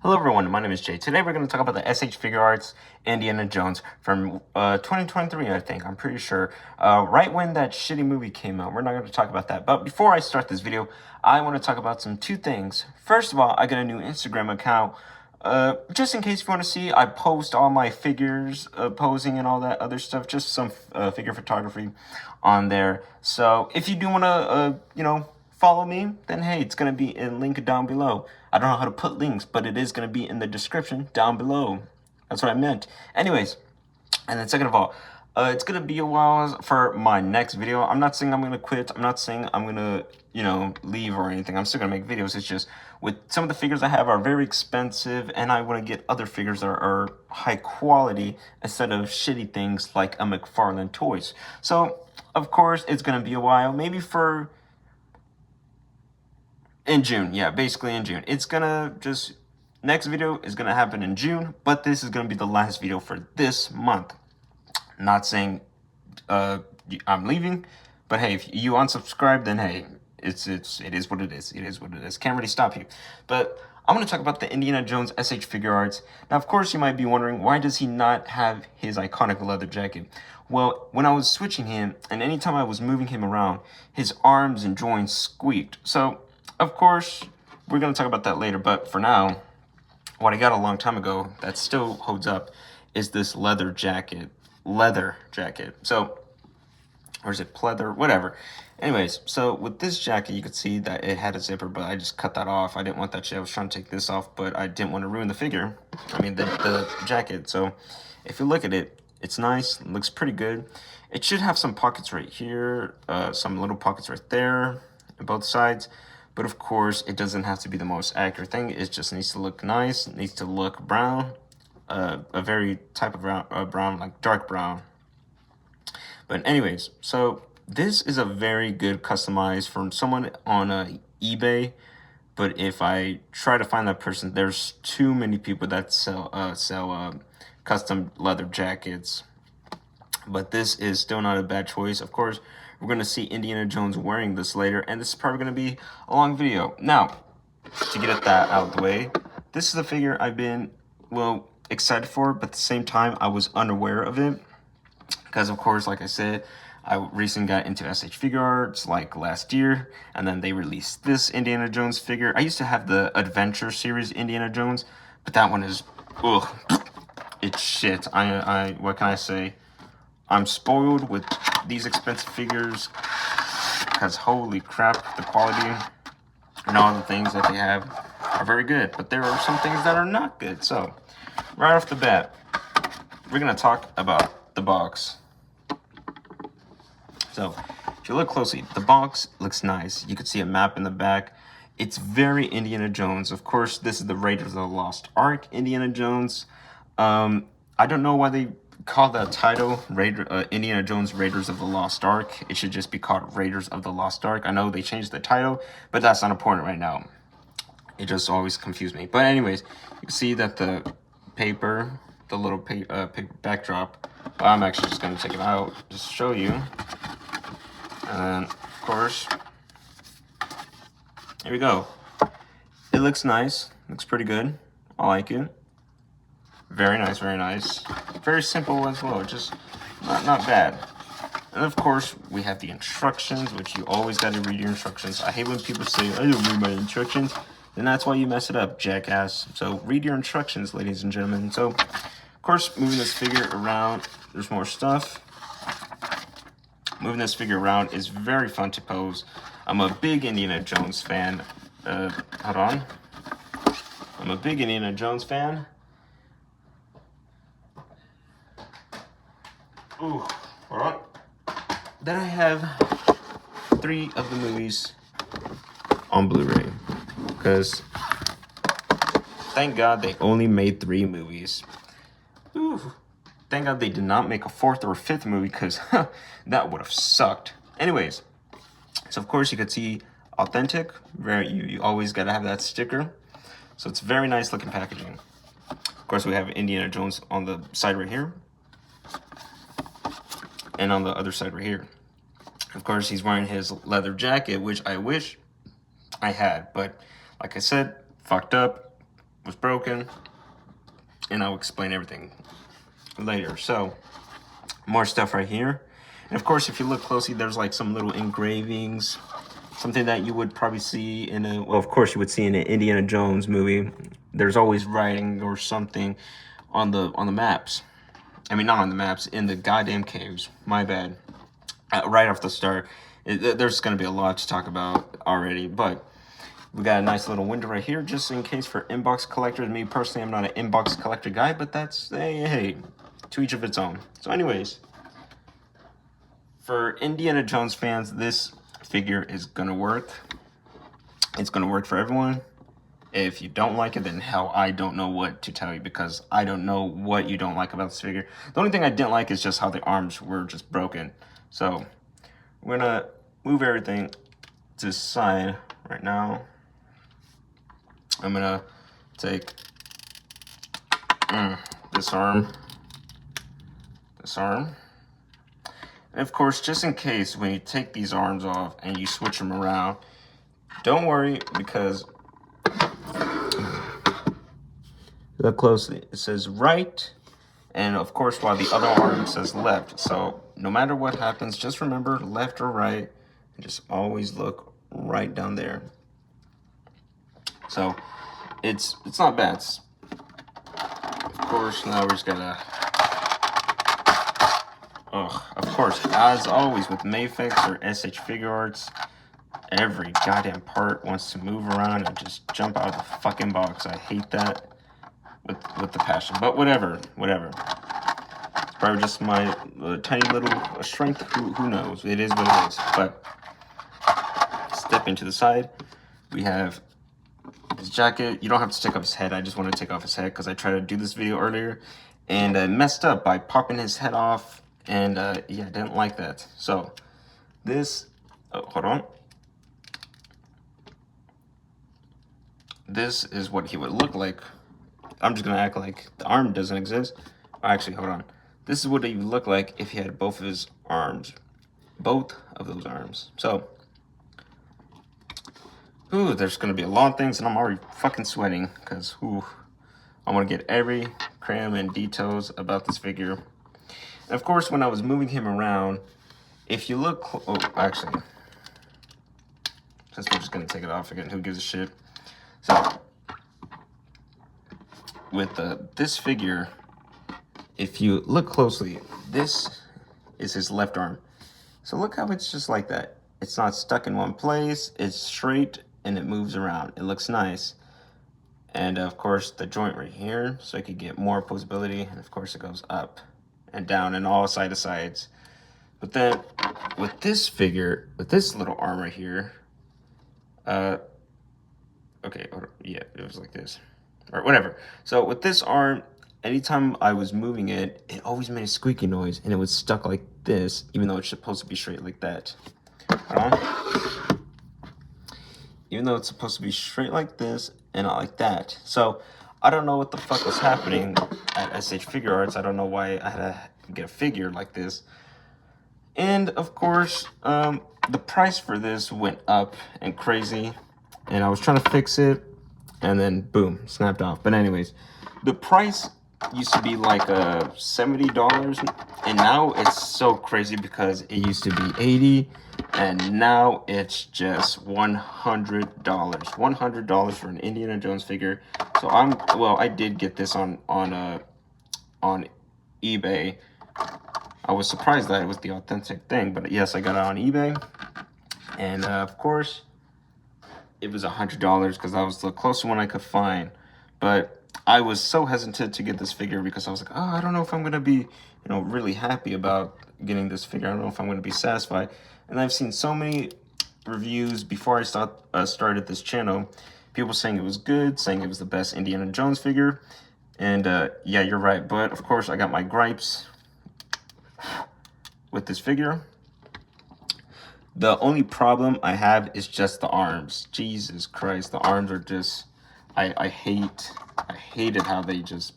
Hello everyone, my name is Jay. Today we're going to talk about the SH Figuarts Indiana Jones from 2023, I think. I'm pretty sure. Right when that shitty movie came out. We're not going to talk about that. But before I start this video, I want to talk about two things. First of all, I got a new Instagram account. Just in case you want to see, I post all my figures, posing and all that other stuff. Just some figure photography on there. So if you do want to, follow me, then hey, it's going to be in link down below. I don't know how to put links, but it is going to be in the description down below. That's what I meant. Anyways, and then second of all, it's going to be a while for my next video. I'm not saying I'm going to quit. I'm not saying I'm going to, leave or anything. I'm still going to make videos. It's just with some of the figures I have are very expensive, and I want to get other figures that are high quality instead of shitty things like a McFarlane Toys. So, of course, it's going to be a while. Maybe for... in June, yeah, basically in June. It's gonna just, next video is gonna happen in June, but this is gonna be the last video for this month. Not saying I'm leaving, but hey, if you unsubscribe, then hey, it is what it is. It is what it is. Can't really stop you. But I'm gonna talk about the Indiana Jones SH Figuarts. Now, of course, you might be wondering, why does he not have his iconic leather jacket? Well, when I was switching him, and anytime I was moving him around, his arms and joints squeaked. So of course, we're going to talk about that later, but for now, what I got a long time ago that still holds up is this leather jacket. So, or is it pleather? Whatever. Anyways, so with this jacket, you could see that it had a zipper, but I just cut that off. I didn't want that shit. I was trying to take this off, but I didn't want to ruin the figure. I mean, the jacket. So, if you look at it, it's nice. It looks pretty good. It should have some pockets right here, some little pockets right there on both sides. But of course, it doesn't have to be the most accurate thing. It just needs to look nice. It needs to look brown, a very type of brown, like dark brown. But anyways, so this is a very good customized from someone on eBay. But if I try to find that person, there's too many people that sell custom leather jackets. But this is still not a bad choice. Of course, we're going to see Indiana Jones wearing this later, and this is probably going to be a long video. Now, to get that out of the way, this is a figure I've been, well, excited for, but at the same time, I was unaware of it. Because, of course, like I said, I recently got into SH Figuarts, like, last year, and then they released this Indiana Jones figure. I used to have the Adventure series Indiana Jones, but that one is, ugh, it's shit. What can I say? I'm spoiled with these expensive figures because holy crap, the quality and all the things that they have are very good. But there are some things that are not good. So, right off the bat, we're going to talk about the box. So, if you look closely, the box looks nice. You can see a map in the back. It's very Indiana Jones. Of course, this is the Raiders of the Lost Ark Indiana Jones. I don't know why they call that title Indiana Jones Raiders of the Lost Ark. It should just be called Raiders of the Lost Ark. I know they changed the title, but that's not important right now. It just always confused me. But anyways, you can see that the paper, the little paper backdrop, I'm actually just going to take it out just to show you. And of course, here we go. It looks nice. Looks pretty good. I like it. Very nice, very nice. Very simple as well, just not bad. And of course, we have the instructions, which you always got to read your instructions. I hate when people say, I don't read my instructions. And that's why you mess it up, jackass. So read your instructions, ladies and gentlemen. So, of course, moving this figure around, there's more stuff. Moving this figure around is very fun to pose. I'm a big Indiana Jones fan. Hold on. I'm a big Indiana Jones fan. Ooh, hold on. Then I have 3 of the movies on Blu-ray. Because, thank God they only made 3 movies. Ooh, thank God they did not make a 4th or 5th movie, because that would have sucked. Anyways, so of course you could see authentic. You always got to have that sticker. So it's very nice looking packaging. Of course, we have Indiana Jones on the side right here. And on the other side right here. Of course, he's wearing his leather jacket, which I wish I had. But like I said, fucked up. was broken, and I'll explain everything later. So, more stuff right here. And of course, if you look closely, there's like some little engravings, something that you would probably see in a, well, of course you would see in an Indiana Jones movie. There's always writing or something on the maps. I mean, not on the maps, in the goddamn caves. My bad. Right off the start, there's going to be a lot to talk about already, but we got a nice little window right here, just in case for inbox collectors. Me personally, I'm not an inbox collector guy, but that's, hey, to each of its own. So anyways, for Indiana Jones fans, this figure is going to work. It's going to work for everyone. If you don't like it, then hell, I don't know what to tell you, because I don't know what you don't like about this figure. The only thing I didn't like is just how the arms were just broken. So we're gonna move everything to the side right now. I'm gonna take this arm, and of course, just in case when you take these arms off and you switch them around, don't worry, because look closely, it says right, and of course while the other arm says left. So no matter what happens, just remember left or right, and just always look right down there. So it's not bad. Of course, now we're just gonna, of course, as always with Mayfix or SH Figuarts, every goddamn part wants to move around and just jump out of the fucking box. I hate that with the passion, but whatever. It's probably just my tiny little strength. Who knows? It is what it is. But stepping to the side, we have his jacket. You don't have to take off his head. I just want to take off his head because I tried to do this video earlier and I messed up by popping his head off, and yeah, I didn't like that. So this, hold on. This is what he would look like. I'm just gonna act like the arm doesn't exist. Actually, hold on. This is what he would look like if he had both of his arms, both of those arms. So, ooh, there's gonna be a lot of things, and I'm already fucking sweating because, I want to get every cram and details about this figure. And of course, when I was moving him around, if you look, actually, since we're just gonna take it off again, who gives a shit? So, with this figure, if you look closely, this is his left arm. So look how it's just like that. It's not stuck in one place. It's straight and it moves around. It looks nice. And of course, the joint right here, so I could get more posability. And of course, it goes up and down and all side to sides. But then with this figure, with this little arm right here, okay, yeah, it was like this, or whatever. So with this arm, anytime I was moving it, it always made a squeaky noise, and it was stuck like this, even though it's supposed to be straight like that. Even though it's supposed to be straight like this and not like that. So I don't know what the fuck was happening at SH Figuarts. I don't know why I had to get a figure like this. And of course, the price for this went up and crazy, and I was trying to fix it, and then boom, snapped off. But anyways, the price used to be like $70, and now it's so crazy because it used to be $80, and now it's just $100. $100 for an Indiana Jones figure. So I did get this on eBay. I was surprised that it was the authentic thing, but yes, I got it on eBay, and of course, it was $100 because that was the closest one I could find. But I was so hesitant to get this figure because I was like, oh, I don't know if I'm gonna be, really happy about getting this figure. I don't know if I'm gonna be satisfied. And I've seen so many reviews before I started this channel, people saying it was good, saying it was the best Indiana Jones figure, and yeah, you're right. But of course, I got my gripes with this figure. The only problem I have is just the arms. Jesus Christ, the arms are just, I hated how they just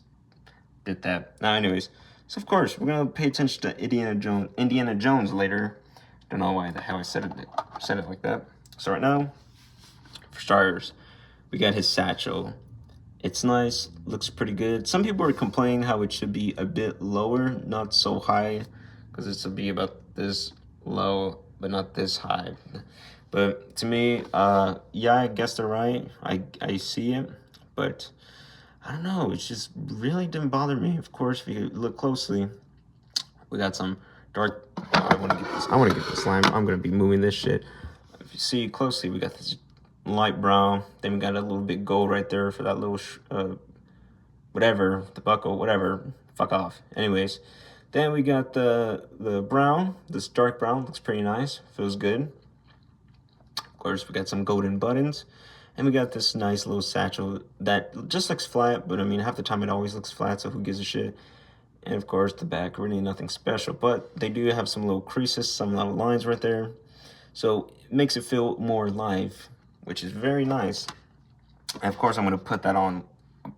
did that. Now anyways, so of course, we're gonna pay attention to Indiana Jones later. Don't know why the hell I said it like that. So right now, for starters, we got his satchel. It's nice, looks pretty good. Some people are complaining how it should be a bit lower, not so high, because it should be about this low, but not this high. But to me, yeah, I guess they're right. I see it, but I don't know. It just really didn't bother me. Of course, if you look closely, we got some dark. I want to get this. I want to get this lime. I'm gonna be moving this shit. If you see closely, we got this light brown. Then we got a little bit gold right there for that little whatever, the buckle, whatever. Fuck off. Anyways, then we got the brown. This dark brown looks pretty nice. Feels good. Of course, we got some golden buttons. And we got this nice little satchel that just looks flat, but I mean, half the time it always looks flat, so who gives a shit? And of course, the back, really nothing special, but they do have some little creases, some little lines right there. So it makes it feel more live, which is very nice. And of course, I'm gonna put that on,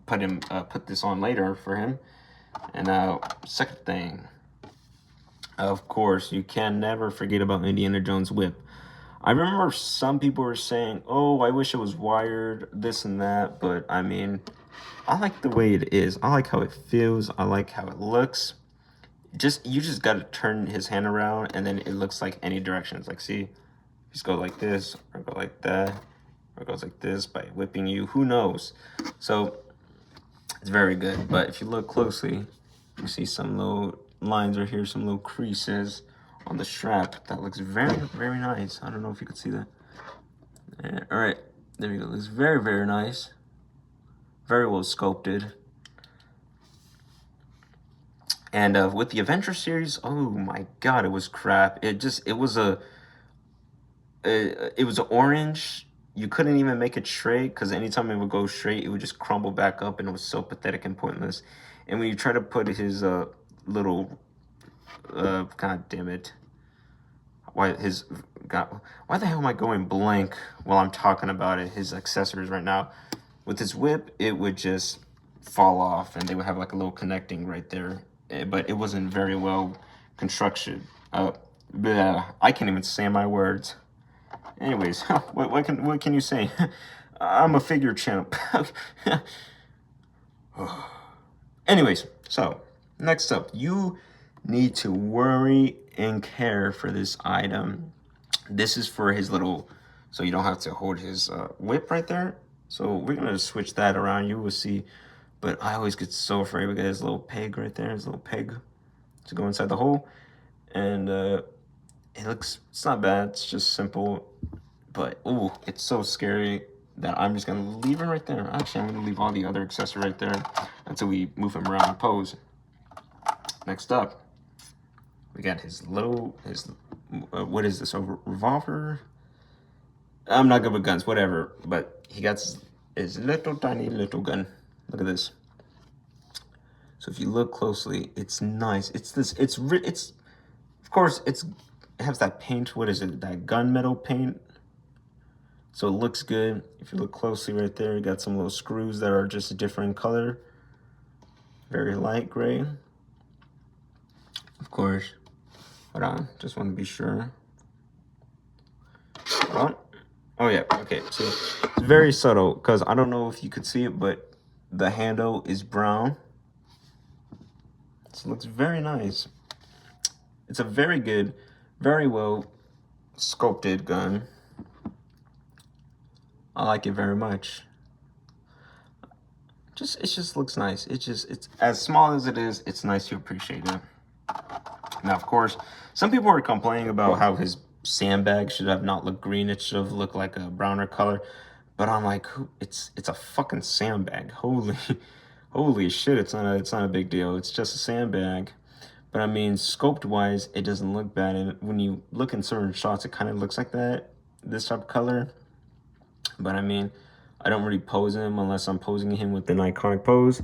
put this on later for him. And now, second thing, of course, you can never forget about Indiana Jones' whip. I remember some people were saying, oh, I wish it was wired, this and that, but I mean, I like the way it is. I like how it feels. I like how it looks. You just gotta turn his hand around and then it looks like any direction. It's like, see, just go like this, or go like that, or it goes like this by whipping you, who knows? So, it's very good, but if you look closely, you see some little lines right here, some little creases on the strap. That looks very, very nice. I don't know if you could see that. All right, there we go. Looks very, very nice. Very well sculpted. And with the Adventure series, oh my god, it was crap. It was orange. You couldn't even make it straight because anytime it would go straight, it would just crumble back up, and it was so pathetic and pointless. And when you try to put his little, god damn it, why the hell am I going blank while I'm talking about it? His accessories right now, with his whip, it would just fall off, and they would have like a little connecting right there, but it wasn't very well constructed. I can't even say my words. Anyways, what can you say? I'm a figure champ. Anyways, so next up, you need to worry and care for this item. This is for his little, so you don't have to hold his whip right there. So we're gonna switch that around. You will see, but I always get so afraid. We got his little peg right there, his little peg to go inside the hole, and it's not bad. It's just simple, but ooh, it's so scary that I'm just gonna leave it right there. Actually, I'm gonna leave all the other accessories right there until we move him around and pose. Next up, we got his what is this, a revolver? I'm not good with guns, whatever, but he got his little tiny little gun. Look at this. So if you look closely, it's nice. It's of course, it has that paint, what is it, that gunmetal paint. So it looks good. If you look closely right there, you got some little screws that are just a different color. Very light gray. Of course. Hold on, just want to be sure. Hold on. Oh yeah, okay. So it's very subtle because I don't know if you could see it, but the handle is brown. So it looks very nice. It's a very good, very well sculpted gun. I like it very much. It just looks nice. It's as small as it is, it's nice to appreciate it. Now, of course, some people are complaining about how his sandbag should have not looked green. It should have looked like a browner color. But I'm like, it's a fucking sandbag. Holy shit, it's not a big deal. It's just a sandbag. But I mean, sculpt-wise, it doesn't look bad. And when you look in certain shots, it kind of looks like this type of color. But I mean, I don't really pose him unless I'm posing him with an iconic pose.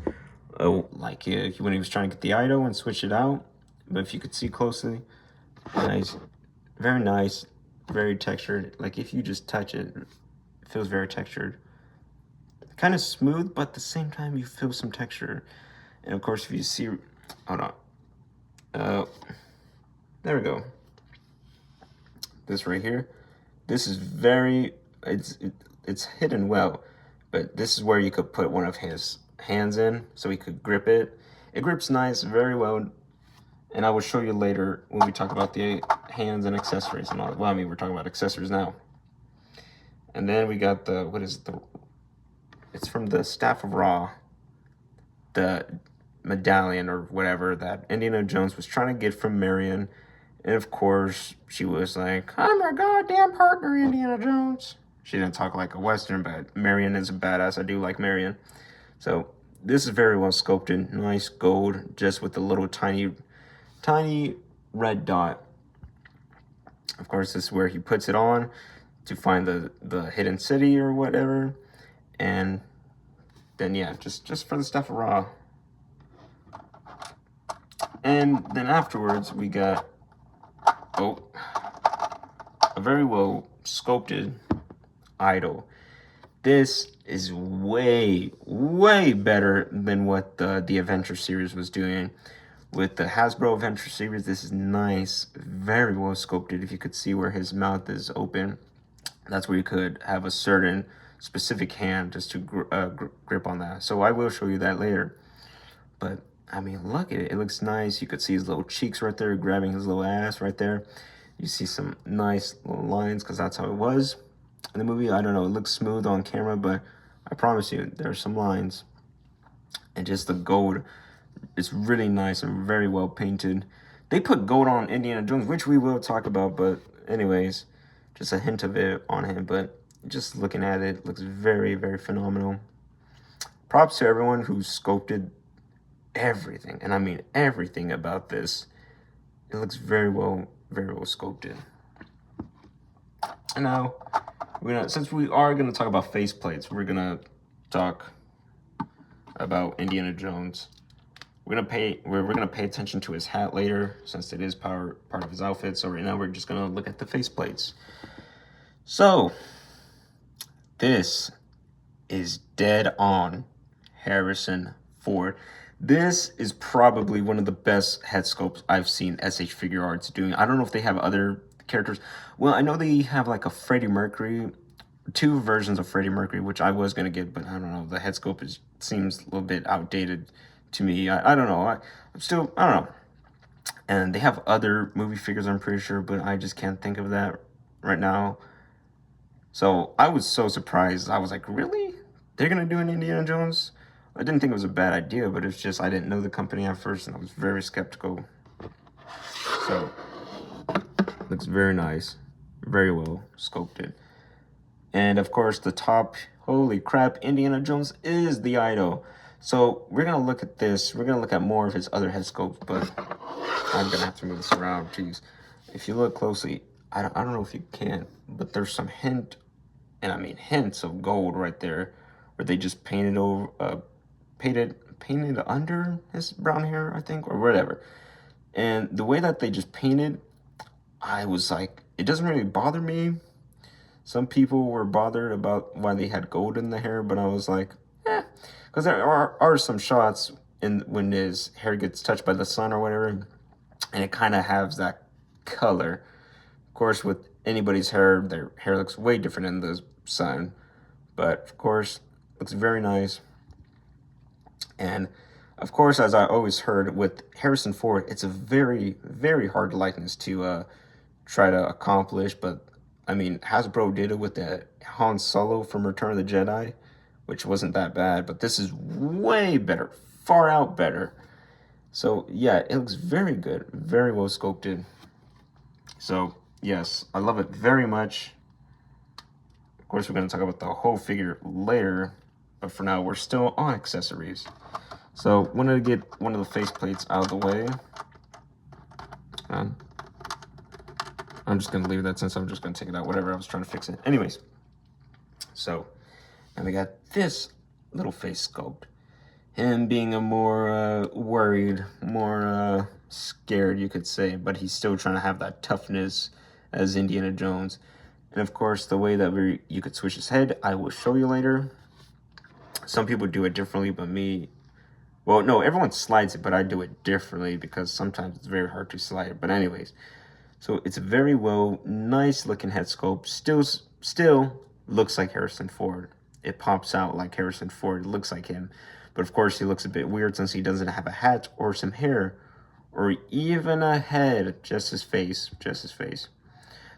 Like when he was trying to get the idol and switch it out. But if you could see closely, nice, very textured. Like if you just touch it, it feels very textured. Kind of smooth, but at the same time you feel some texture. And of course, if you see, hold on, there we go. This right here, this is very, it's hidden well, but this is where you could put one of his hands in so he could grip it. It grips nice, very well, and I will show you later when we talk about the hands and accessories and all that. Well, I mean, we're talking about accessories now. And then we got the, what is the, it's from the Staff of Ra, the medallion or whatever that Indiana Jones was trying to get from Marion. And of course, she was like, I'm your goddamn partner, Indiana Jones. She didn't talk like a Western, but Marion is a badass. I do like Marion. So this is very well sculpted. Nice gold, just with a little tiny red dot. Of course, this is where he puts it on to find the hidden city or whatever. And then, yeah, just for the Staff of Ra. And then afterwards, we got, a very well sculpted idol. This is way better than what the Adventure series was doing. With the Hasbro Adventure series, this is nice, very well sculpted. If you could see where his mouth is open, that's where you could have a certain specific hand just to grip on that. So I will show you that later. But I mean, look at it. It looks nice. You could see his little cheeks right there, grabbing his little ass right there. You see some nice little lines because that's how it was in the movie. I don't know. It looks smooth on camera, but I promise you, there are some lines. And just the gold, it's really nice and very well painted. They put gold on Indiana Jones, which we will talk about. But anyways, just a hint of it on him. But just looking at it, looks very phenomenal. Props to everyone who sculpted everything, and I mean everything about this. It looks very well sculpted. And now since we are gonna talk about faceplates, we're gonna talk about Indiana Jones. We're gonna pay attention to his hat later, since it is part of his outfit. So right now we're just gonna look at the faceplates. So this is dead on Harrison Ford. This is probably one of the best head sculpts I've seen SH Figuarts doing. I don't know if they have other characters. Well, I know they have like a Freddie Mercury, 2 versions of Freddie Mercury, which I was going to get, but I don't know. The head sculpt seems a little bit outdated to me. I don't know. I don't know. And they have other movie figures, I'm pretty sure, but I just can't think of that right now. So I was so surprised. I was like, really? They're going to do an Indiana Jones? I didn't think it was a bad idea, but it's just I didn't know the company at first, and I was very skeptical. So, looks very nice. Very well sculpted. And, of course, the top, holy crap, Indiana Jones is the idol. So, we're going to look at this. We're going to look at more of his other head sculpts, but I'm going to have to move this around. Jeez. If you look closely, I don't know if you can, but there's some hints of gold right there, where they just painted over, painted under his brown hair, I think, or whatever. And the way that they just painted, I was like, it doesn't really bother me. Some people were bothered about why they had gold in the hair, but I was like, because there are some shots when his hair gets touched by the sun or whatever, and it kind of has that color. Of course, with anybody's hair, their hair looks way different in the sun, but of course, looks very nice. And of course, as I always heard with Harrison Ford, it's a very hard likeness to try to accomplish. But I mean, Hasbro did it with the Han Solo from Return of the Jedi, which wasn't that bad. But this is way better, far out better. So yeah, it looks very good, very well sculpted. So yes, I love it very much. Of course, we're going to talk about the whole figure later. But for now, we're still on accessories. So, wanted to get one of the face plates out of the way. I'm just going to leave that since I'm just going to take it out, whatever, I was trying to fix it. Anyways, so, and we got this little face sculpt. Him being a more worried, more scared, you could say, but he's still trying to have that toughness as Indiana Jones. And of course, the way that you could switch his head, I will show you later. Some people do it differently, but me, well, no, everyone slides it, but I do it differently because sometimes it's very hard to slide it. But anyways, so it's a very well, nice looking head sculpt. Still looks like Harrison Ford. it pops out like Harrison Ford. It looks like him. But of course, he looks a bit weird since he doesn't have a hat or some hair or even a head, just his face, just his face.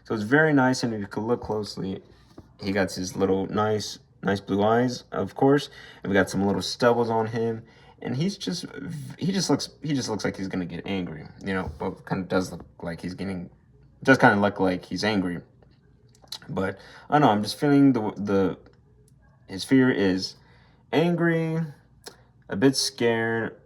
So it's very nice, and if you could look closely, he got his little nice blue eyes, of course, and we got some little stubbles on him, and he just looks like he's gonna get angry, you know, but kind of does look like he's getting, does kind of look like he's angry. But I don't know, I'm just feeling his fear is angry, a bit scared,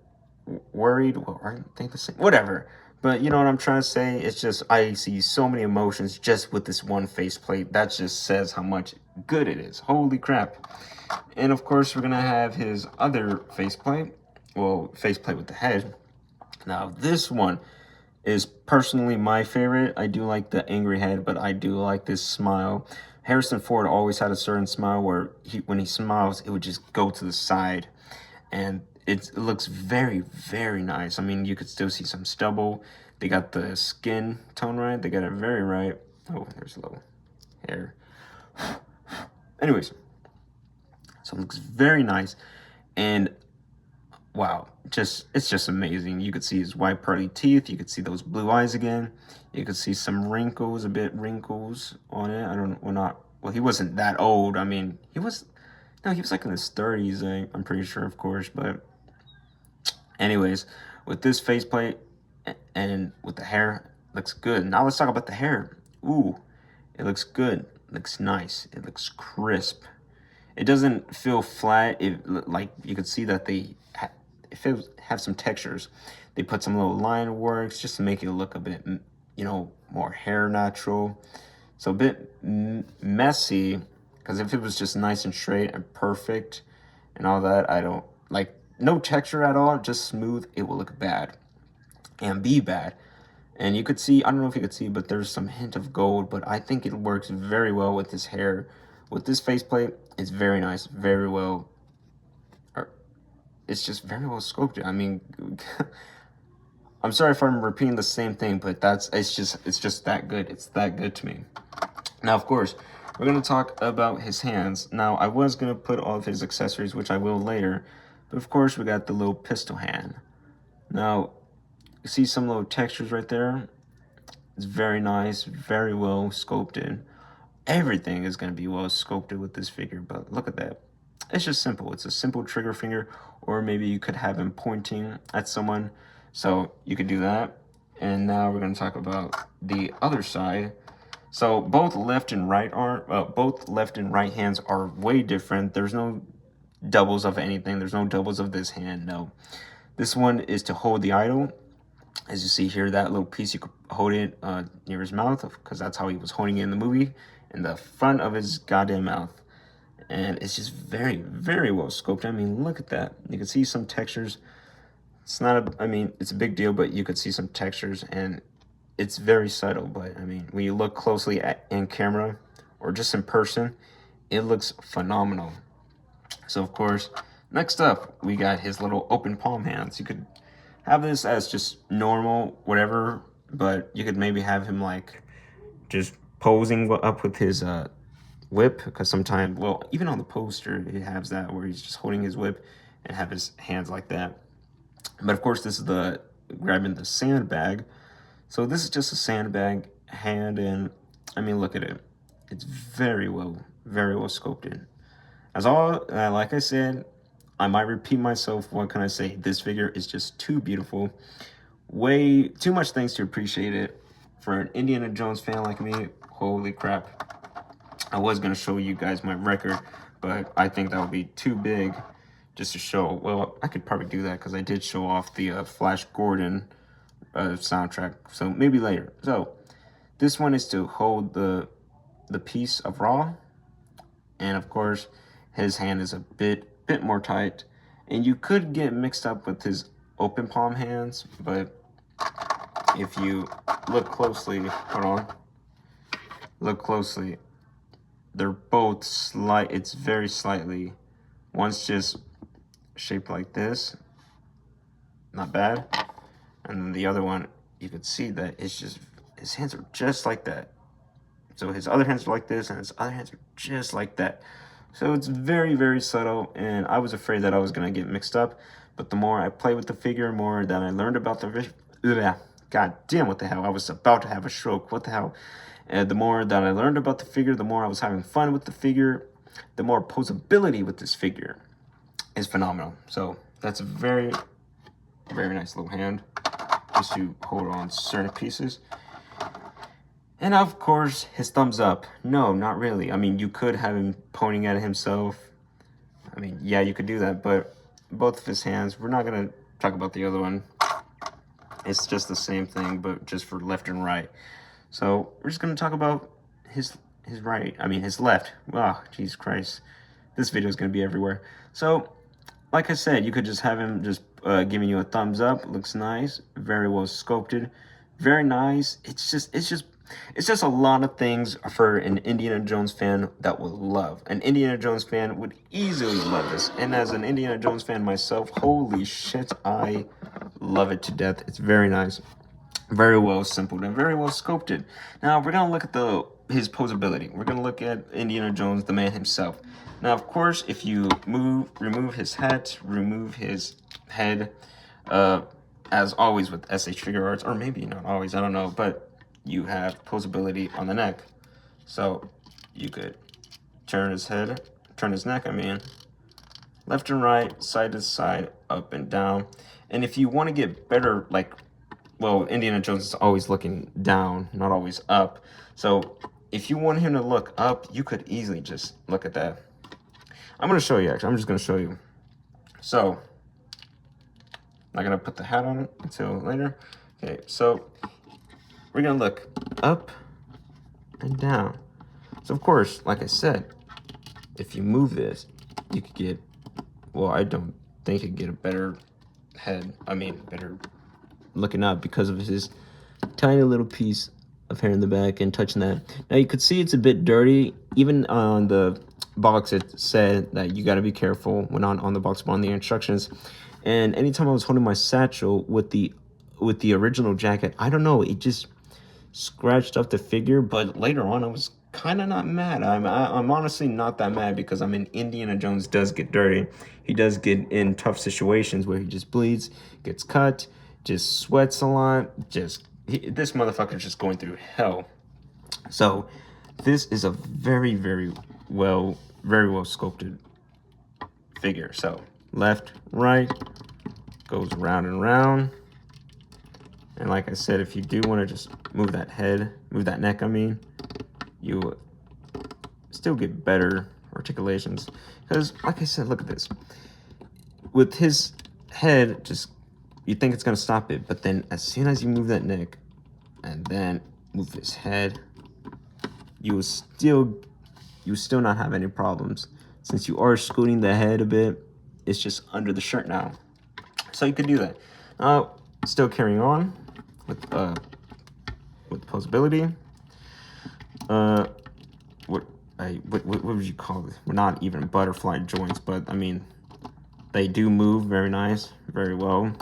worried. Well, I think the same. Whatever. But you know what I'm trying to say? It's just I see so many emotions just with this one faceplate. That just says how much good it is. Holy crap. And of course, we're gonna have his other faceplate. Well, faceplate with the head. Now, this one is personally my favorite. I do like the angry head, but I do like this smile. Harrison Ford always had a certain smile where when he smiles, it would just go to the side. And it looks very, very nice. I mean, you could still see some stubble. They got the skin tone right. They got it very right. Oh, there's a little hair. Anyways, so it looks very nice. And wow, it's just amazing. You could see his white pearly teeth. You could see those blue eyes again. You could see some wrinkles, a bit wrinkles on it. I don't, well, not, well, he wasn't that old. I mean, he was like in his 30s, I'm pretty sure, of course. But anyways, with this faceplate and with the hair, looks good. Now let's talk about the hair. Ooh, it looks good. It looks nice. It looks crisp. It doesn't feel flat. Like you could see that they have some textures. They put some little line works just to make it look a bit, you know, more hair natural. So a bit messy, because if it was just nice and straight and perfect and all that, I don't like no texture at all, just smooth, it will look bad and be bad. And you could see, I don't know if you could see, but there's some hint of gold, but I think it works very well with this hair. With this faceplate, it's very nice, very well, it's just very well sculpted. I mean, I'm sorry if I'm repeating the same thing, but it's just that good. It's that good to me. Now, of course, we're going to talk about his hands. Now, I was going to put all of his accessories, which I will later, but of course, we got the little pistol hand. Now, you see some little textures right there? It's very nice, very well sculpted. Everything is going to be well sculpted with this figure, but look at that. It's just simple. It's a simple trigger finger, or maybe you could have him pointing at someone. So you could do that. And now we're going to talk about the other side. So both left and right hands are way different. There's no doubles of anything. There's no doubles of this hand. No, this one is to hold the idol. As you see here, that little piece, you could hold it near his mouth, because that's how he was holding it in the movie, in the front of his goddamn mouth. And it's just very, very well sculpted. I mean, look at that. You can see some textures. It's not I mean, it's a big deal, but you could see some textures, and it's very subtle. But I mean, when you look closely in camera or just in person, it looks phenomenal. So of course, next up, we got his little open palm hands. You could have this as just normal, whatever, but you could maybe have him like just posing up with his whip, because sometimes, well, even on the poster, it has that where he's just holding his whip and have his hands like that. But of course, this is the grabbing the sandbag. So this is just a sandbag hand, and I mean, look at it. It's very well sculpted. As all, like I said, I might repeat myself. What can I say? This figure is just too beautiful. Way too much things to appreciate it. For an Indiana Jones fan like me, holy crap. I was going to show you guys my record, but I think that would be too big just to show. Well, I could probably do that because I did show off the Flash Gordon soundtrack, so maybe later. So this one is to hold the piece of raw, and of course his hand is a bit more tight, and you could get mixed up with his open palm hands, but if you look closely, look closely, they're both it's very slightly, one's just shaped like this, not bad, and then the other one, you could see that it's just, his hands are just like that. So his other hands are like this, and his other hands are just like that. So it's very, very subtle, and I was afraid that I was gonna get mixed up. But the more I played with the figure, more that I learned about the God damn, what the hell? I was about to have a stroke. What the hell? And the more that I learned about the figure, the more I was having fun with the figure, the more posability with this figure is phenomenal. So that's a very, very nice little hand just to hold on certain pieces. And of course, his thumbs up. No, not really. I mean, you could have him pointing at himself. I mean, yeah, you could do that, but both of his hands, we're not going to talk about the other one. It's just the same thing, but just for left and right. So we're just going to talk about his right. I mean, his left. Wow, Jesus Christ. This video is going to be everywhere. So, like I said, you could just have him just giving you a thumbs up. Looks nice. Very well sculpted. Very nice. It's just a lot of things for an Indiana Jones fan that will love. An Indiana Jones fan would easily love this. And as an Indiana Jones fan myself, holy shit, I love it to death. It's very nice. Very well assembled and very well sculpted. Now, we're going to look at his posability. We're going to look at Indiana Jones, the man himself. Now, of course, if you remove his hat, remove his head, as always with SH Figuarts, or maybe not always, I don't know, but you have posability on the neck. So you could turn his neck, left and right, side to side, up and down. And if you want to get better, like, well, Indiana Jones is always looking down, not always up. So if you want him to look up, you could easily just look at that. I'm going to show you, actually. I'm just going to show you. So, I'm not going to put the hat on it until later. Okay, so we're going to look up and down. So, of course, like I said, if you move this, you could get, well, I don't think you could get a better head. Better looking up because of his tiny little piece of hair in the back and touching that. Now, you could see it's a bit dirty. Even on the box, it said that you got to be careful when on the box, but on the instructions. And anytime I was holding my satchel with the original jacket, I don't know, it just scratched up the figure. But later on, I was kind of not mad. I'm honestly not that mad because Indiana Jones does get dirty. He does get in tough situations where he just bleeds, gets cut, just sweats a lot. This motherfucker's just going through hell. So this is a very, very well sculpted figure. So left, right, goes round and round. And like I said, if you do want to just move that head, move that neck, you still get better articulations. Because like I said, look at this. With his head, you think it's going to stop it. But then as soon as you move that neck and then move his head, you will still not have any problems. Since you are scooting the head a bit, it's just under the shirt now. So you could do that. Still carrying on with posability. What would you call this? We're not even butterfly joints, but they do move very nice, very well.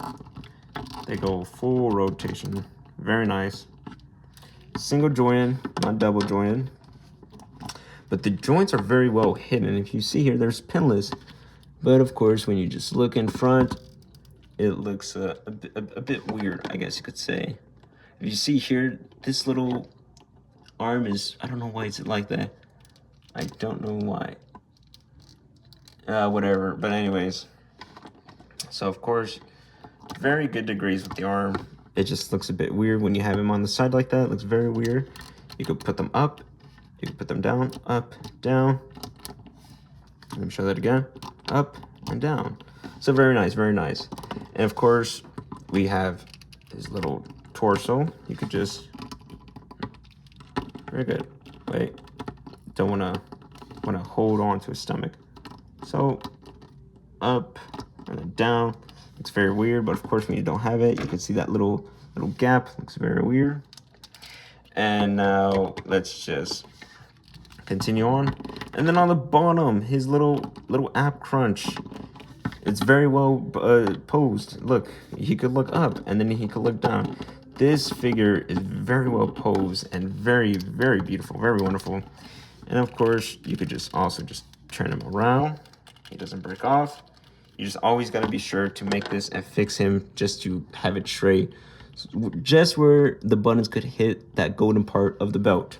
They go full rotation, very nice. Single jointed, not double jointed. But the joints are very well hidden. If you see here, there's pinless. But of course, when you just look in front, it looks a bit weird, I guess you could say. If you see here, this little arm is, I don't know why it's like that. I don't know why. Whatever, but anyways. So of course, very good degrees with the arm. It just looks a bit weird when you have him on the side like that. It looks very weird. You could put them up. You can put them down, up, down. Let me show that again. Up and down. So very nice, very nice. And of course, we have his little torso. You could just, very good. Wait, don't wanna hold on to his stomach. So up and then down. Looks very weird, but of course when you don't have it, you can see that little gap. Looks very weird. And now let's just continue on. And then on the bottom, his little app crunch. It's very well posed. Look, he could look up and then he could look down. This figure is very well posed and very, very beautiful, very wonderful. And of course, you could just also just turn him around. He doesn't break off. You just always got to be sure to make this and fix him just to have it straight. Just where the buttons could hit that golden part of the belt.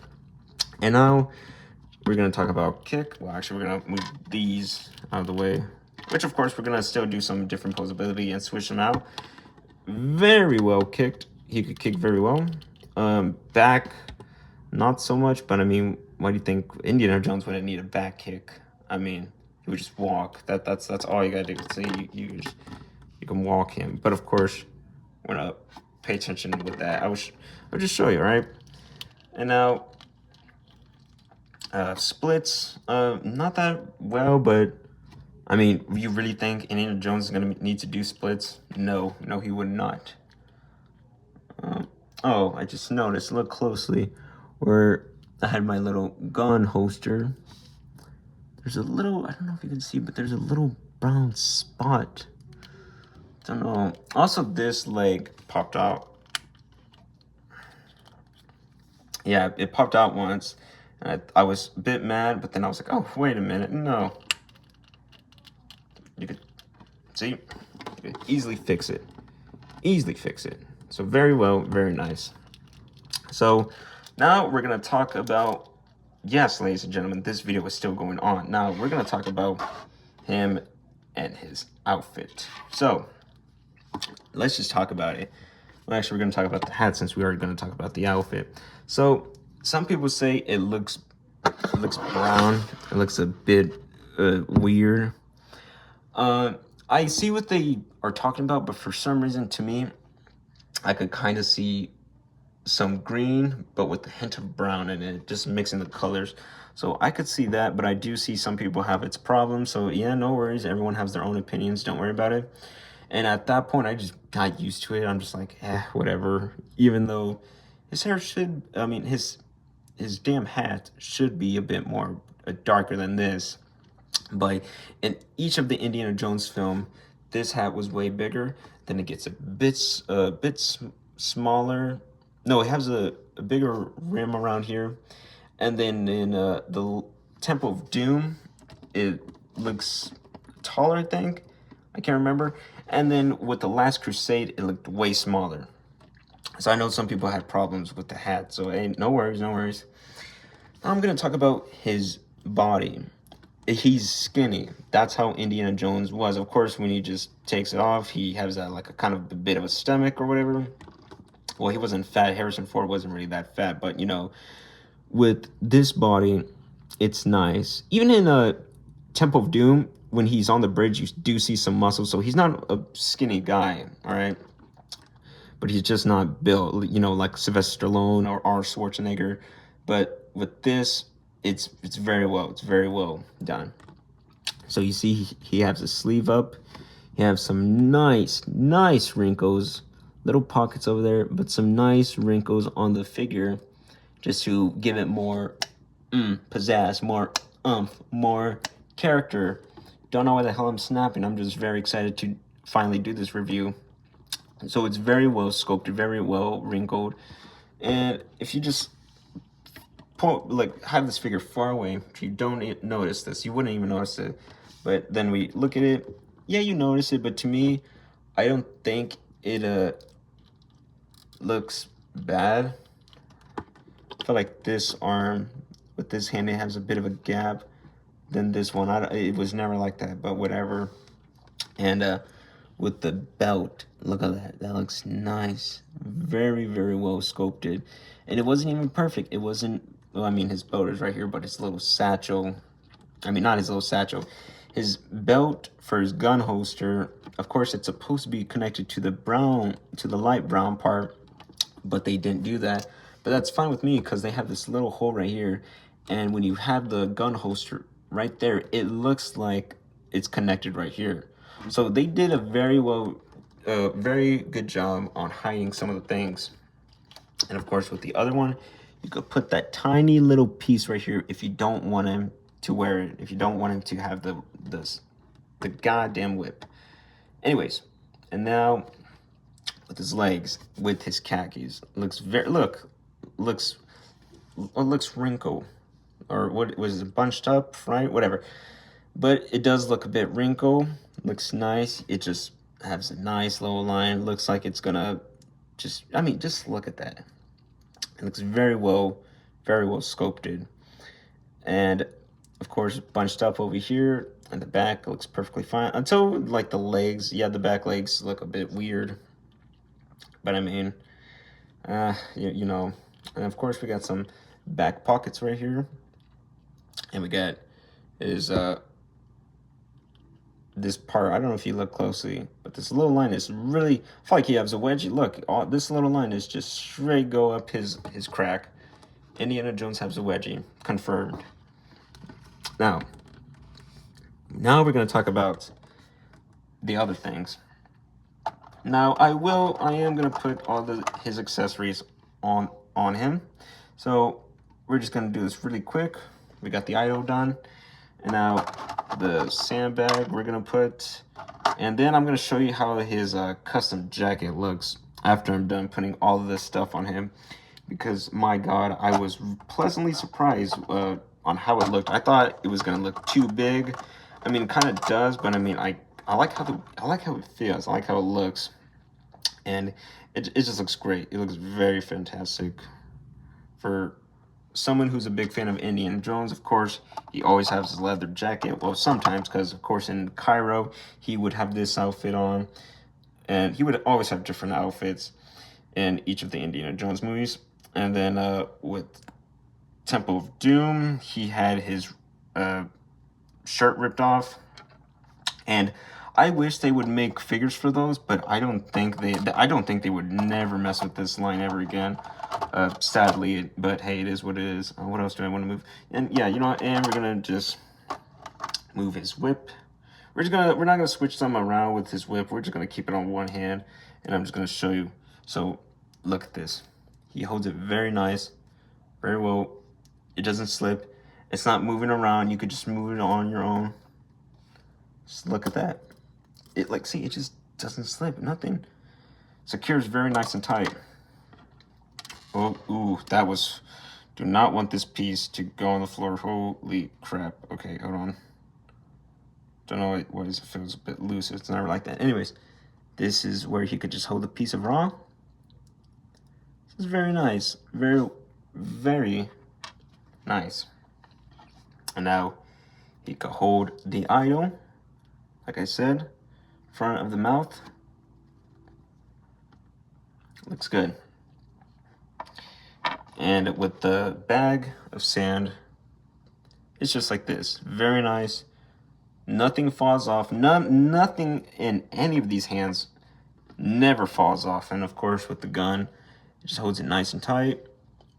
And now we're going to talk about kick. Well, actually, we're going to move these out of the way. Which, of course, we're going to still do some different posability and switch them out. Very well kicked. He could kick very well. Back, not so much. But, I mean, why do you think Indiana Jones wouldn't need a back kick? I mean, he would just walk. That's all you got to do. So you can walk him. But, of course, we're going to pay attention with that. I'll just show you, right? And now, splits, not that well, but I mean, you really think Indiana Jones is gonna need to do splits? No, he would not. Oh, I just noticed, look closely, where I had my little gun holster. There's a little, I don't know if you can see, but there's a little brown spot. Don't know. Also, this leg popped out. Yeah, it popped out once. And I was a bit mad, but then I was like, oh, wait a minute, no. You could, see, you could easily fix it. Easily fix it. So very well, very nice. So now we're going to talk about, yes, ladies and gentlemen, this video is still going on. Now we're going to talk about him and his outfit. So let's just talk about it. Well, actually, we're going to talk about the hat since we are going to talk about the outfit. So some people say it looks brown. It looks a bit weird. I see what they are talking about, but for some reason, to me, I could kind of see some green, but with a hint of brown in it, just mixing the colors. So I could see that, but I do see some people have its problems. So yeah, no worries. Everyone has their own opinions. Don't worry about it. And at that point, I just got used to it. I'm just like, whatever. Even though his hair should, I mean, his damn hat should be a bit more darker than this. But in each of the Indiana Jones film, this hat was way bigger. Then it gets a bit smaller. No, it has a bigger rim around here. And then in the Temple of Doom, it looks taller, I think. I can't remember. And then with the Last Crusade, it looked way smaller. So I know some people had problems with the hat. So hey, no worries, no worries. Now I'm going to talk about his body. He's skinny. That's how Indiana Jones was. Of course, when he just takes it off, he has that like a kind of a bit of a stomach or whatever. Well, he wasn't fat. Harrison Ford wasn't really that fat, but you know, with this body, it's nice. Even in Temple of Doom, when he's on the bridge, you do see some muscles. So he's not a skinny guy, all right? But he's just not built, you know, like Sylvester Stallone or R. Schwarzenegger. But with this, it's very well done. So you see he has his sleeve up. He has some nice wrinkles, little pockets over there, but some nice wrinkles on the figure just to give it more pizzazz, more more character. Don't know why the hell I'm snapping. I'm just very excited to finally do this review. So it's very well sculpted, very well wrinkled. And if you just have this figure far away, if you don't notice this, you wouldn't even notice it. But then we look at it, yeah, you notice it, but to me, I don't think it looks bad. I feel like this arm with this hand, it has a bit of a gap than this one. It was never like that, but whatever. And with the belt, look at that. That looks nice. Very well sculpted. And it wasn't even perfect. It wasn't, well, I mean, his belt is right here, but his little satchel, I mean, not his little satchel. His belt for his gun holster, of course, it's supposed to be connected to the light brown part, but they didn't do that. But that's fine with me because they have this little hole right here. And when you have the gun holster right there, it looks like it's connected right here. So they did a very good job on hiding some of the things. And of course, with the other one, you could put that tiny little piece right here if you don't want him to wear it, if you don't want him to have the goddamn whip. Anyways, and now with his legs, with his khakis, looks looks wrinkled, or what was it, bunched up, right? Whatever. but it does look a bit wrinkled. Looks nice. It just has a nice little line. Looks like it's gonna just, I mean, just look at that. It looks very well sculpted. And of course, bunched up over here, and the back looks perfectly fine. Until like the legs, yeah, the back legs look a bit weird. But I mean, you know, and of course we got some back pockets right here. And we got is this part. I don't know if you look closely, but this little line is really, I feel like he has a wedgie. Look, this little line is just straight go up his crack. Indiana Jones has a wedgie, confirmed. Now we're going to talk about the other things. Now I am going to put all his accessories on him. So we're just going to do this really quick. We got the idol done. And now the sandbag we're going to put. And then I'm going to show you how his custom jacket looks after I'm done putting all of this stuff on him. Because, my God, I was pleasantly surprised on how it looked. I thought it was going to look too big. I mean, it kind of does, but I mean, I like how it feels. I like how it looks. And it just looks great. It looks very fantastic. For someone who's a big fan of Indiana Jones, of course, he always has his leather jacket. Well, sometimes, because, of course, in Cairo, he would have this outfit on. And he would always have different outfits in each of the Indiana Jones movies. And then with Temple of Doom, he had his shirt ripped off. And I wish they would make figures for those, but I don't think they would never mess with this line ever again. Sadly, but hey, it is what it is. What else do I want to move? And yeah, you know what? And we're gonna just move his whip. We're not gonna switch them around with his whip. We're just gonna keep it on one hand, and I'm just gonna show you. So look at this. He holds it very nice, very well. It doesn't slip. It's not moving around. You could just move it on your own. Just look at that. It see, it just doesn't slip. Nothing. Secures very nice and tight. Oh, ooh, that was. Do not want this piece to go on the floor. Holy crap. Okay, hold on. Don't know why it feels a bit loose. It's never like that. Anyways, this is where he could just hold a piece of raw. This is very nice. Very, very nice. And now he could hold the idol. Like I said, front of the mouth. Looks good. And with the bag of sand, it's just like this. Very nice. Nothing falls off. Nothing in any of these hands never falls off. And of course, with the gun, it just holds it nice and tight.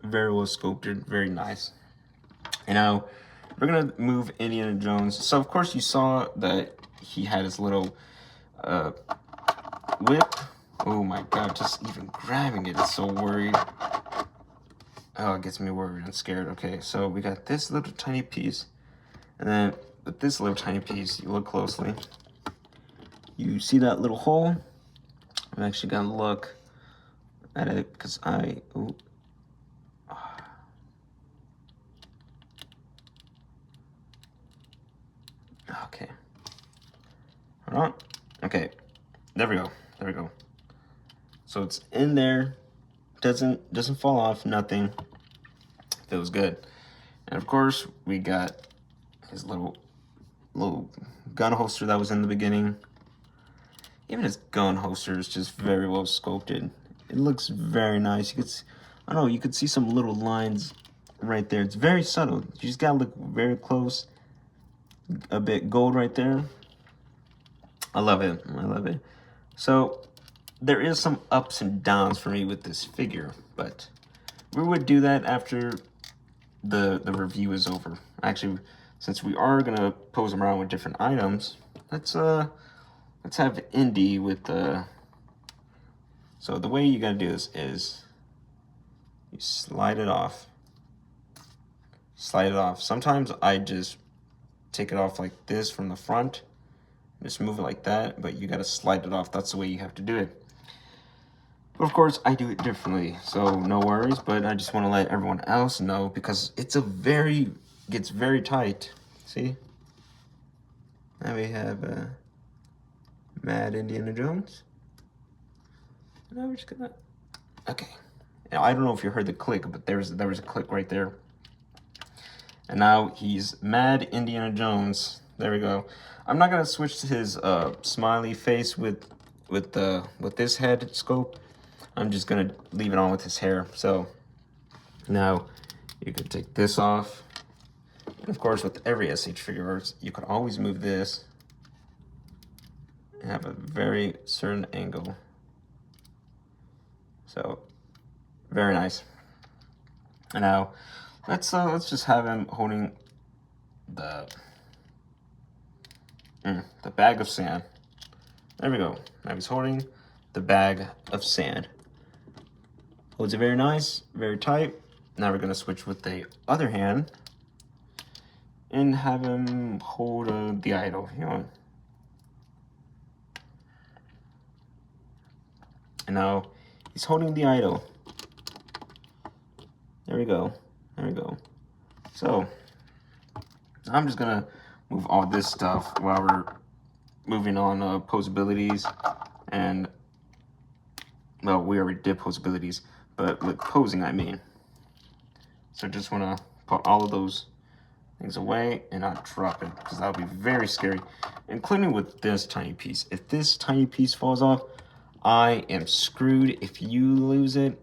Very well sculpted. Very nice. And now we're going to move Indiana Jones. So, of course, you saw that he had his little whip. Oh, my God. Just even grabbing it is so worried. Oh, it gets me worried and scared. Okay, so we got this little tiny piece. And then with this little tiny piece, you look closely. You see that little hole? I'm actually going to look at it because ooh. Okay. Hold on. Okay. There we go. There we go. So it's in there. Doesn't fall off. Nothing. Feels good. And of course, we got his little gun holster that was in the beginning. Even his gun holster is just very well sculpted. It looks very nice. You could see some little lines right there. It's very subtle. You just gotta look very close. A bit gold right there. I love it. I love it. So there is some ups and downs for me with this figure, but we would do that after the review is over. Actually, since we are gonna pose them around with different items, let's have Indy with the. So the way you gotta do this is you slide it off. Slide it off. Sometimes I just take it off like this from the front. Just move it like that, but you gotta slide it off. That's the way you have to do it. But of course, I do it differently, so no worries. But I just want to let everyone else know because gets very tight. See? Now we have Mad Indiana Jones. Now we're just gonna, okay. Now I don't know if you heard the click, but there was a click right there. And now he's Mad Indiana Jones. There we go. I'm not gonna switch to his smiley face with this head scope. I'm just gonna leave it on with his hair. So now you can take this off. And of course, with every SH Figuarts, you could always move this and have a very certain angle. So very nice. And now let's just have him holding the bag of sand. There we go. Now he's holding the bag of sand. Holds it very nice, very tight. Now we're gonna switch with the other hand and have him hold the idol, you know. And now he's holding the idol. There we go. There we go. So I'm just gonna move all this stuff while we're moving on posabilities. And well, we already did posabilities, but with posing I mean. So just wanna put all of those things away and not drop it, because that would be very scary, including with this tiny piece. If this tiny piece falls off, I am screwed. If you lose it,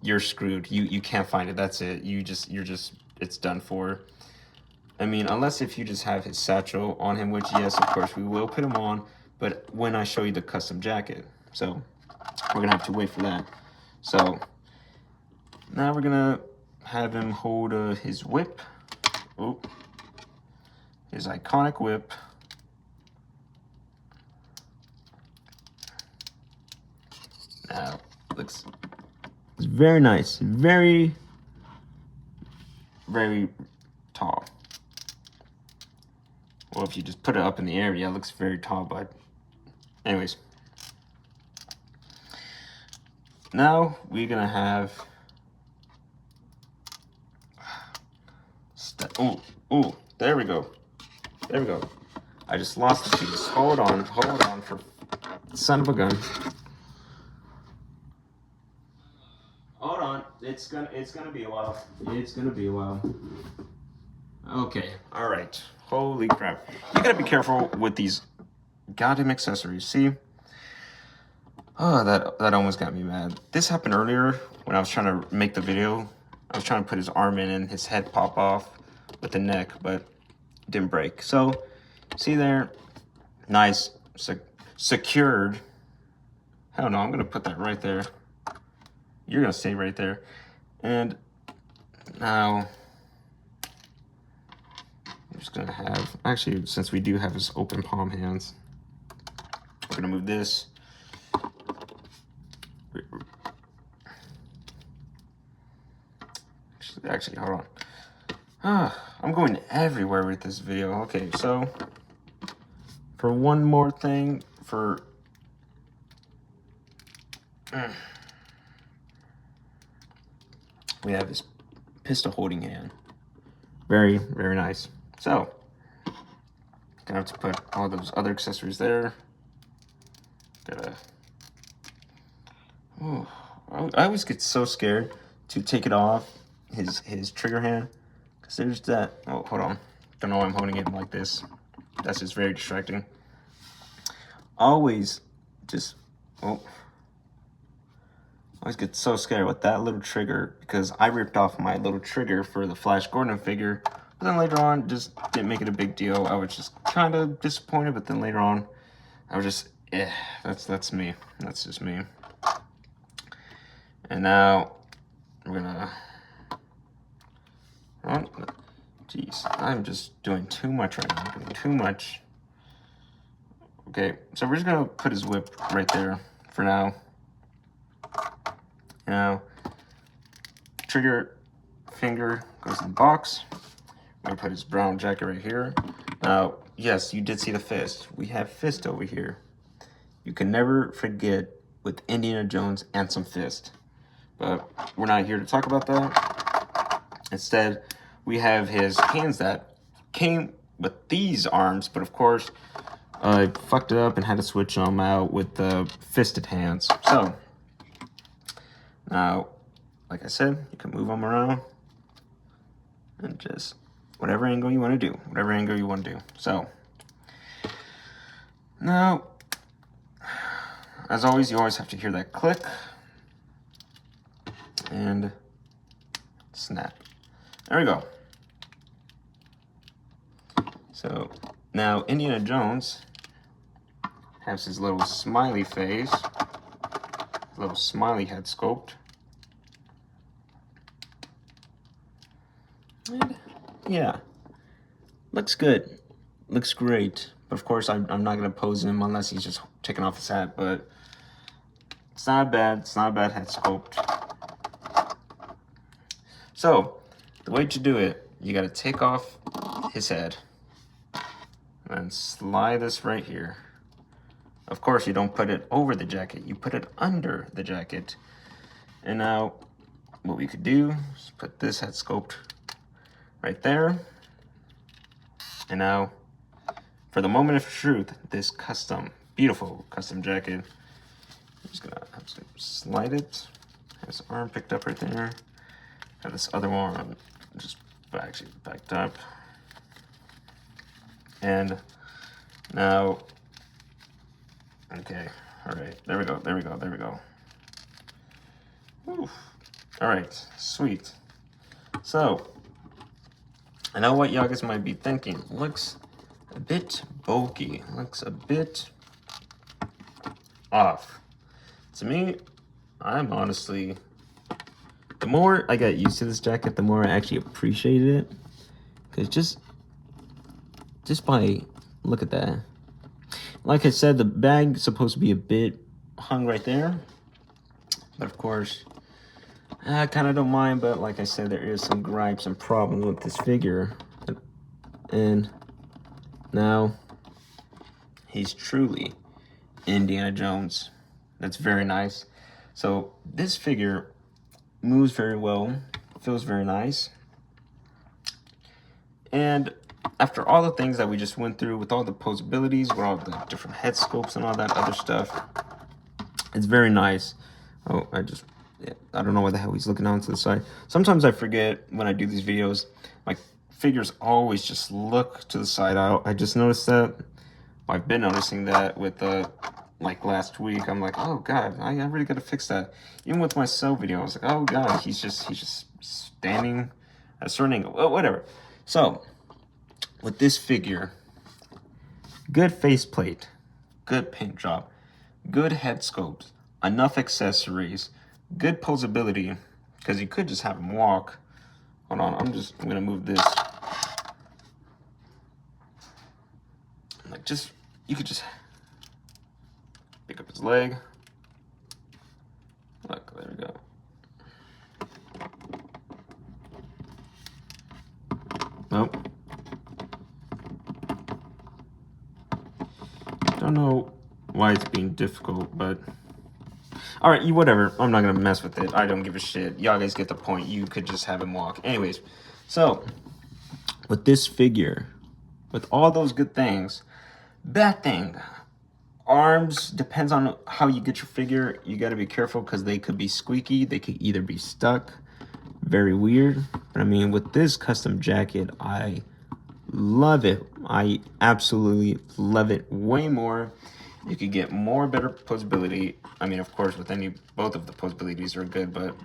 you're screwed. You can't find it. That's it. You're just it's done for. I mean, unless if you just have his satchel on him, which yes, of course we will put him on, but when I show you the custom jacket. So we're gonna have to wait for that. So now we're gonna have him hold his whip. Oh, his iconic whip. Now looks very nice, very tall. Well, if you just put it up in the air, yeah, it looks very tall, but anyways. Now we're gonna have oh, there we go. There we go. I just lost the piece. Hold on for son of a gun. Hold on. It's gonna be a while. It's gonna be a while. Okay, alright. Holy crap. You gotta be careful with these goddamn accessories. See? Oh, that almost got me mad. This happened earlier when I was trying to make the video. I was trying to put his arm in and his head pop off with the neck, but it didn't break. So, see there? Nice. Secured. Hell no, I'm gonna put that right there. You're gonna stay right there. And now I'm just gonna have, actually, since we do have his open palm hands, we're gonna move this. Actually, hold on. I'm going everywhere with this video. Okay, so for one more thing, we have this pistol holding hand. Very, very nice. So, gonna have to put all those other accessories there. I always get so scared to take it off his trigger hand, because there's that. Oh, hold on. Don't know why I'm holding it like this. That's just very distracting. Always just always get so scared with that little trigger, because I ripped off my little trigger for the Flash Gordon figure, but then later on just didn't make it a big deal. I was just kind of disappointed, but then later on I was just that's me. That's just me. And now we're gonna, oh, jeez, I'm just doing too much right now. I'm doing too much. Okay, so we're just gonna put his whip right there for now. Now, trigger finger goes in the box. I'm gonna put his brown jacket right here. Now, yes, you did see the fist. We have fist over here. You can never forget with Indiana Jones and some fist. But we're not here to talk about that. Instead, we have his hands that came with these arms, but of course I fucked it up and had to switch them out with the fisted hands. So now, like I said, you can move them around and just whatever angle you want to do, whatever angle you want to do. So now, as always, you always have to hear that click and snap. There we go. So now Indiana Jones has his little smiley face, little smiley head sculpt. And yeah, looks good, looks great. But of course, I'm not gonna pose him unless he's just taking off his hat. But it's not bad. It's not a bad head sculpt. So the way to do it, you gotta take off his head and slide this right here. Of course, you don't put it over the jacket. You put it under the jacket. And now, what we could do is put this head sculpt right there. And now, for the moment of truth, this custom, beautiful custom jacket, I'm just gonna have to slide it. Have his arm picked up right there. Have this other one just actually backed up. And now, okay, all right, there we go, there we go, there we go. Whew. All right, sweet. So, I know what y'all guys might be thinking. Looks a bit bulky, looks a bit off. To me, I'm honestly, the more I got used to this jacket, the more I actually appreciated it. Because just by, look at that. Like I said, the bag's supposed to be a bit hung right there. But of course, I kind of don't mind. But like I said, there is some gripes and problems with this figure. And now, he's truly Indiana Jones. That's very nice. So this figure moves very well, feels very nice. And after all the things that we just went through with all the posabilities, with all the different head sculpts and all that other stuff, it's very nice. Oh, I don't know why the hell he's looking down to the side. Sometimes I forget when I do these videos, my figures always just look to the side. I just noticed that. I've been noticing that with like last week. I'm like, oh god, I really gotta fix that. Even with my cell video, I was like, oh god, he's just standing at a certain angle. Well, whatever. So with this figure, good faceplate, good paint job, good head sculpt, enough accessories, good posability, because you could just have him walk. Hold on, I'm gonna move this. Like you could just pick up his leg. Look, there we go. Nope. Don't know why it's being difficult, but all right, whatever. I'm not gonna mess with it. I don't give a shit. Y'all guys get the point. You could just have him walk. Anyways, so with this figure, with all those good things, bad thing, arms, depends on how you get your figure. You got to be careful because they could be squeaky. They could either be stuck. Very weird. But I mean, with this custom jacket, I love it. I absolutely love it way more. You could get more better posability. I mean, of course, with both of the posabilities are good, but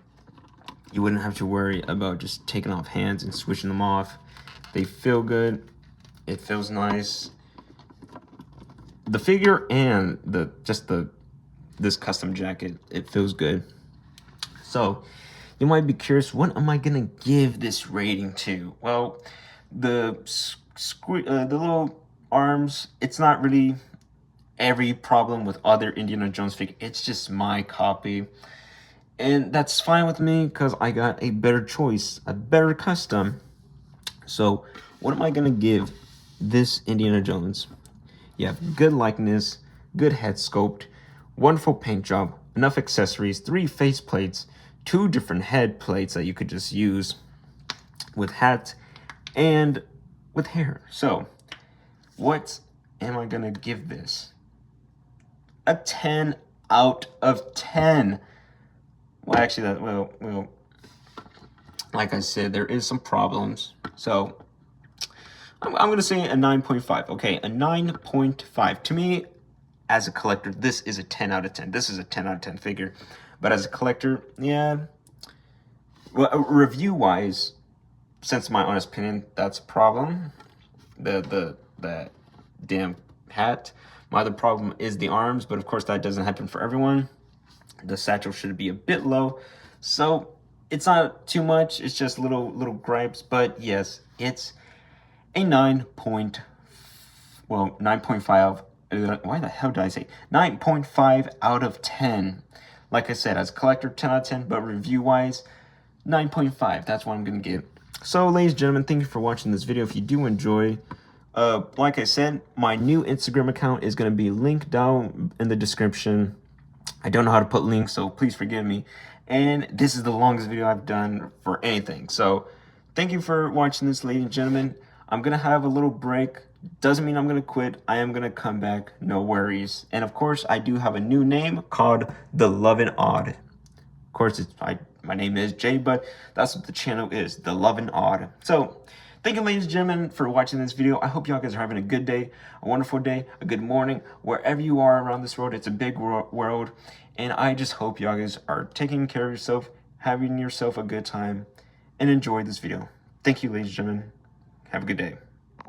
you wouldn't have to worry about just taking off hands and switching them off. They feel good. It feels nice. The figure and this custom jacket, it feels good. So you might be curious, what am I gonna give this rating to? Well, the little arms, it's not really every problem with other Indiana Jones figure. It's just my copy, and that's fine with me because I got a better choice, a better custom. So what am I gonna give this Indiana Jones? You have good likeness, good head sculpt, wonderful paint job, enough accessories, 3 face plates, 2 different head plates that you could just use with hat and with hair. So What am I gonna give this? A 10 out of 10. Well, actually, like I said, there is some problems. So I'm gonna say a 9.5. Okay, a 9.5. To me, as a collector, this is a 10 out of 10. This is a 10 out of 10 figure. But as a collector, yeah. Well, review-wise, since my honest opinion, that's a problem. The damn hat. My other problem is the arms, but of course that doesn't happen for everyone. The satchel should be a bit low, so it's not too much. It's just little gripes, but yes, it's a 9.5. Why the hell did I say 9.5 out of 10? Like I said, as a collector, 10 out of 10, but review-wise, 9.5. That's what I'm gonna give. So, ladies and gentlemen, thank you for watching this video. If you do enjoy, like I said, my new Instagram account is going to be linked down in the description. I don't know how to put links, so please forgive me. And this is the longest video I've done for anything. So thank you for watching this, ladies and gentlemen. I'm going to have a little break. Doesn't mean I'm going to quit. I am going to come back. No worries. And of course, I do have a new name called The Lovin' Odd. Of course, my name is Jay, but that's what the channel is, The Lovin' Odd. So thank you, ladies and gentlemen, for watching this video. I hope y'all guys are having a good day, a wonderful day, a good morning, wherever you are around this world. It's a big world, and I just hope y'all guys are taking care of yourself, having yourself a good time, and enjoy this video. Thank you, ladies and gentlemen. Have a good day.